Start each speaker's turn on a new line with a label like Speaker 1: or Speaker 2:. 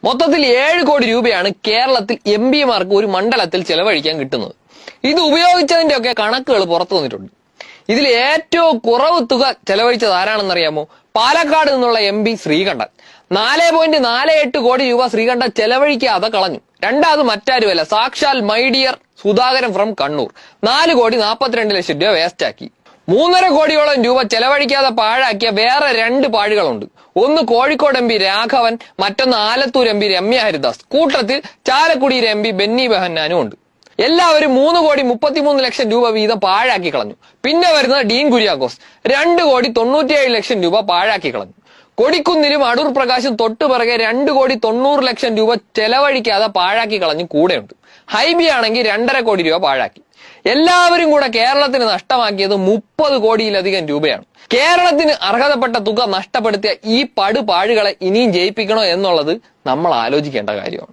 Speaker 1: മൊത്തത്തിൽ 7 കോടി രൂപയാണ് കേരളത്തിൽ എംപിമാർക്ക് ഒരു മണ്ഡലത്തിൽ ചെലവഴിക്കാൻ കിട്ടുന്നത്. ഇത് ഉപയോഗിച്ചതിന്റെ ഒക്കെ കണക്കുകൾ പുറത്തു വന്നിട്ടുണ്ട്. ഇതിൽ ഏറ്റവും കുറവ് തുക ചെലവഴിച്ചത് ആരാണെന്നറിയാമോ? പാലക്കാട് നിന്നുള്ള MP ശ്രീകണ്ഠൻ. 4.48 കോടി രൂപ ശ്രീകണ്ഠൻ ചെലവഴിക്കാതെ കളഞ്ഞു. രണ്ടാമത് മറ്റാരുമല്ല, സാക്ഷാൽ മൈഡിയർ സുധാകരൻ ഫ്രം കണ്ണൂർ 4.42 കോടി രൂപ വേസ്റ്റ് ആക്കി. 3.5 കോടിയോളം രൂപ ചെലവഴിക്കാതെ പാഴാക്കിയ വേറെ 2 പാഴുകളുണ്ട്. ഒന്ന് കോഴിക്കോട് MP രാഘവൻ, മറ്റൊന്ന് ആലത്തൂർ MP രമ്യ ഹരിദാസ്. കൂട്ടത്തിൽ ചാലക്കുടിയിലെ MP ബെന്നി ബെഹന്നാനും ഉണ്ട്. എല്ലാവരും 3.33 കോടി രൂപ വീതം പാഴാക്കി കളഞ്ഞു. പിന്നെ വരുന്നത് ഡീൻ കുര്യാക്കോസ് 2.97 കോടി രൂപ പാഴാക്കി കളഞ്ഞു. കൊടിക്കുന്നിലും അടൂർ പ്രകാശും തൊട്ടുപിറകെ 2.90 കോടി രൂപ ചെലവഴിക്കാതെ പാഴാക്കി കളഞ്ഞു കൂടെയുണ്ട്. ഹൈബി ആണെങ്കിൽ 2.5 കോടി രൂപ പാഴാക്കി. എല്ലാവരും കൂടെ കേരളത്തിന് നഷ്ടമാക്കിയത് 30 കോടിയിലധികം രൂപയാണ്. കേരളത്തിന് അർഹതപ്പെട്ട തുക നഷ്ടപ്പെടുത്തിയ ഈ പടുപാഴുകളെ ഇനിയും ജയിപ്പിക്കണോ എന്നുള്ളത് നമ്മൾ ആലോചിക്കേണ്ട കാര്യമാണ്.